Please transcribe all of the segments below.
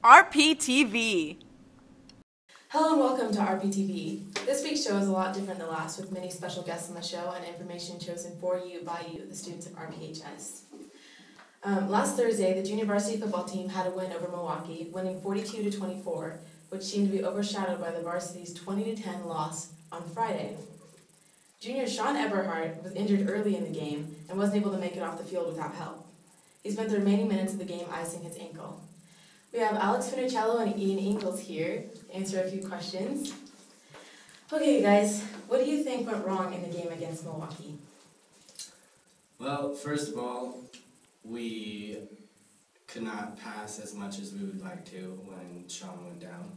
Rptv. Hello and welcome to Rptv. This week's show is a lot different than last, with many special guests on the show and information chosen for you by you, the students of RPHS. Last Thursday, the junior varsity football team had a win over Milwaukee, winning 42-24, which seemed to be overshadowed by the varsity's 20-10 loss on Friday. Junior Sean Eberhardt was injured early in the game and wasn't able to make it off the field without help. He spent the remaining minutes of the game icing his ankle. We have Alex Funicello and Ian Ingalls here to answer a few questions. Okay, guys, what do you think went wrong in the game against Milwaukee? Well, first of all, we could not pass as much as we would like to when Sean went down.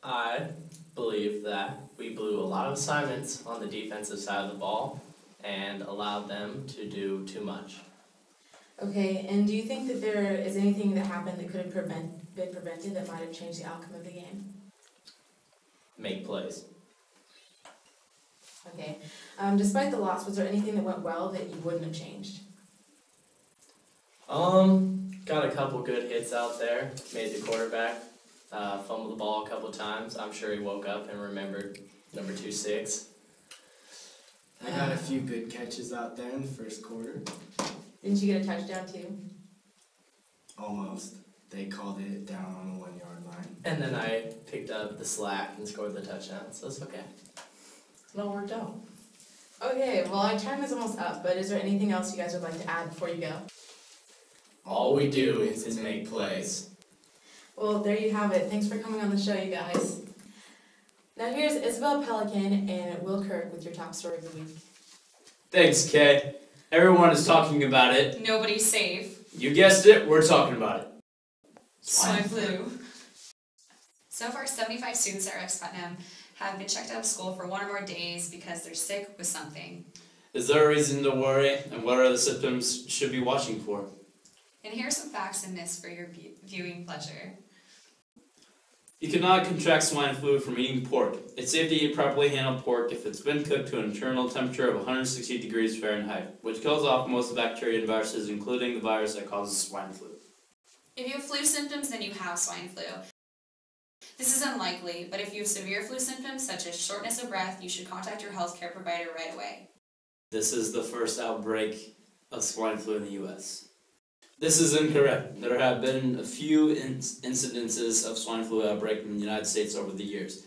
I believe that we blew a lot of assignments on the defensive side of the ball and allowed them to do too much. Okay, and do you think that there is anything that happened that could have been prevented that might have changed the outcome of the game? Make plays. Okay. Despite the loss, was there anything that went well that you wouldn't have changed? Got a couple good hits out there. Made the quarterback fumble the ball a couple times. I'm sure he woke up and remembered number 26. I got a few good catches out there in the first quarter. Didn't you get a touchdown too? Almost. They called it down on the 1 yard line. And then I picked up the slack and scored the touchdown, so it's okay. It all worked out. Okay, well our time is almost up, but is there anything else you guys would like to add before you go? All we do is make plays. Well, there you have it. Thanks for coming on the show, you guys. Now here's Isabel Pelican and Will Kirk with your top story of the week. Thanks, Kay. Everyone is talking about it. Nobody's safe. You guessed it, we're talking about it. Swine flu. So far, 75 students at Rex Putnam have been checked out of school for 1 or more days because they're sick with something. Is there a reason to worry, and what are the symptoms should be watching for? And here are some facts and myths for your viewing pleasure. You cannot contract swine flu from eating pork. It's safe to eat properly handled pork if it's been cooked to an internal temperature of 160 degrees Fahrenheit, which kills off most of the bacteria and viruses, including the virus that causes swine flu. If you have flu symptoms, then you have swine flu. This is unlikely, but if you have severe flu symptoms, such as shortness of breath, you should contact your healthcare provider right away. This is the first outbreak of swine flu in the U.S. This is incorrect. There have been a few incidences of swine flu outbreak in the United States over the years.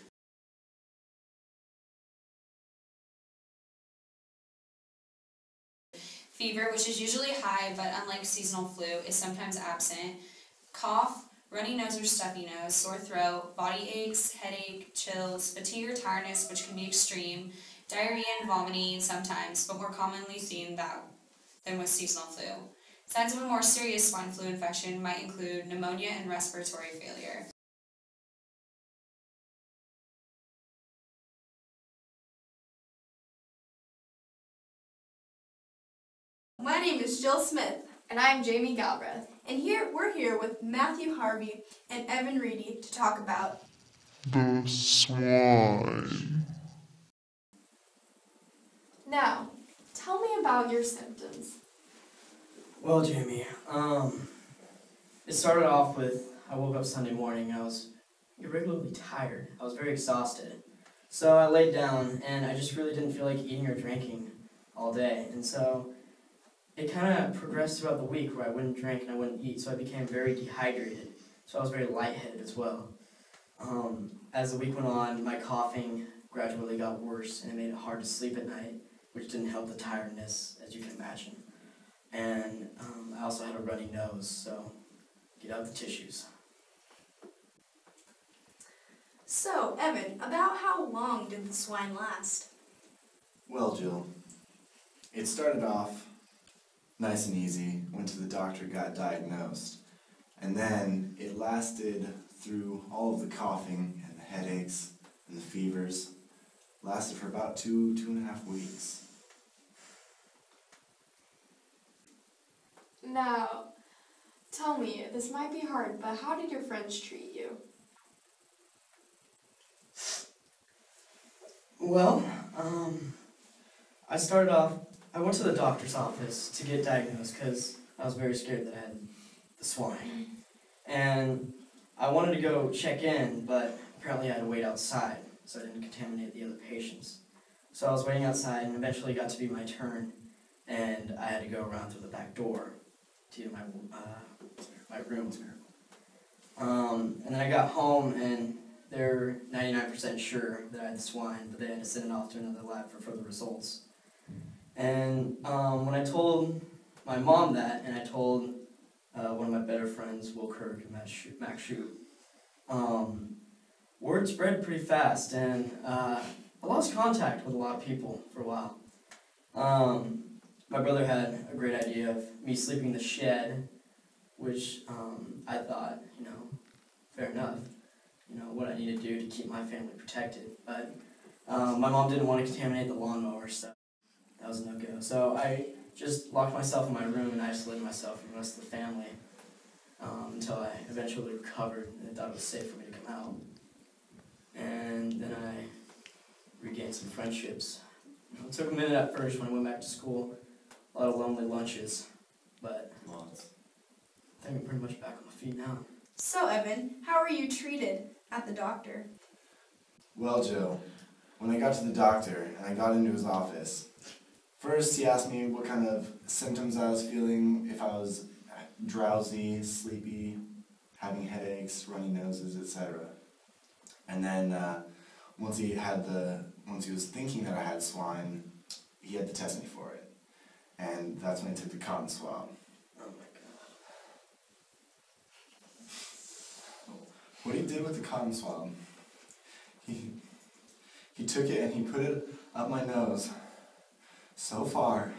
Fever, which is usually high, but unlike seasonal flu, is sometimes absent. Cough, runny nose or stuffy nose, sore throat, body aches, headache, chills, fatigue or tiredness, which can be extreme, diarrhea and vomiting sometimes, but more commonly seen than with seasonal flu. Signs of a more serious swine flu infection might include pneumonia and respiratory failure. My name is Jill Smith. And I'm Jamie Galbraith. And we're here with Matthew Harvey and Evan Reedy to talk about the swine. Now, tell me about your symptoms. Well, Jamie, it started off with, I woke up Sunday morning and I was irregularly tired. I was very exhausted. So I laid down and I just really didn't feel like eating or drinking all day. And so it kind of progressed throughout the week where I wouldn't drink and I wouldn't eat, so I became very dehydrated. So I was very lightheaded as well. As the week went on, my coughing gradually got worse and it made it hard to sleep at night, which didn't help the tiredness, as you can imagine. And I also had a runny nose, so get out the tissues. So, Evan, about how long did the swine last? Well, Jill, it started off nice and easy, went to the doctor, got diagnosed, and then it lasted through all of the coughing and the headaches and the fevers, lasted for about 2.5 weeks. Now, tell me, this might be hard, but how did your friends treat you? Well, I went to the doctor's office to get diagnosed because I was very scared that I had the swine. And I wanted to go check in, but apparently I had to wait outside so I didn't contaminate the other patients. So I was waiting outside and eventually got to be my turn, and I had to go around through the back door to my room. And then I got home and they're 99% sure that I had the swine, but they had to send it off to another lab for further results. And when I told my mom that, and I told one of my better friends, Will Kirk and Max Shute, word spread pretty fast, and I lost contact with a lot of people for a while. My brother had a great idea of me sleeping in the shed, which I thought, fair enough, what I need to do to keep my family protected. But my mom didn't want to contaminate the lawnmower, so that was a no-go. So I just locked myself in my room and isolated myself from the rest of the family until I eventually recovered and thought it was safe for me to come out. And then I regained some friendships. It took a minute at first when I went back to school. A lot of lonely lunches, but I think I'm pretty much back on my feet now. So, Evan, how were you treated at the doctor? Well, Joe, when I got to the doctor and I got into his office, first he asked me what kind of symptoms I was feeling, if I was drowsy, sleepy, having headaches, runny noses, etc. And then once he was thinking that I had swine, he had to test me for it. And that's when I took the cotton swab. Oh my god. What he did with the cotton swab, he took it and he put it up my nose. So far,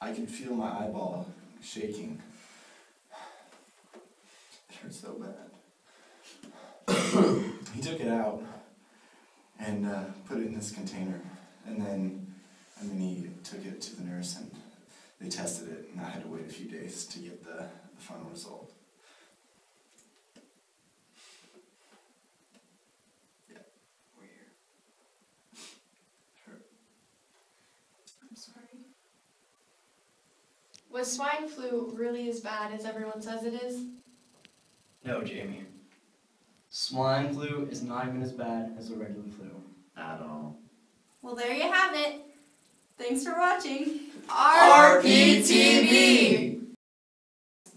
I could feel my eyeball shaking. It hurt so bad. He took it out and put it in this container. And then he took it to the nurse and they tested it, and I had to wait a few days to get the final result. Yeah, we're here. Sure. I'm sorry. Was swine flu really as bad as everyone says it is? No, Jamie. Swine flu is not even as bad as the regular flu. At all. Well, there you have it. Thanks for watching Rptv!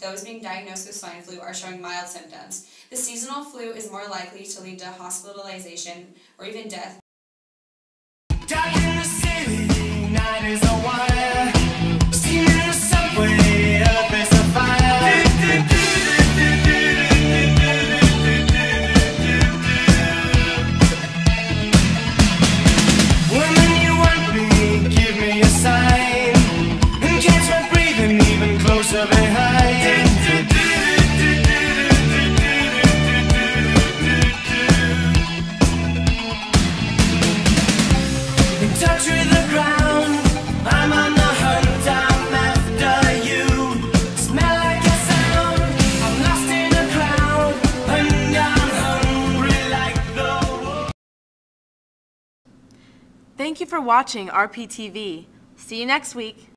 Those being diagnosed with swine flu are showing mild symptoms. The seasonal flu is more likely to lead to hospitalization or even death. Down in the city, night is a wire. Steam in the subway, up is a fire. Woman, you want me, give me a sign. And catch my breathing even closer behind. In touch with the ground, I'm on the hunt, I'm after you. Smell like a sound, I'm lost in a crowd, and I'm hungry like the wolf. Thank you for watching RPTV. See you next week.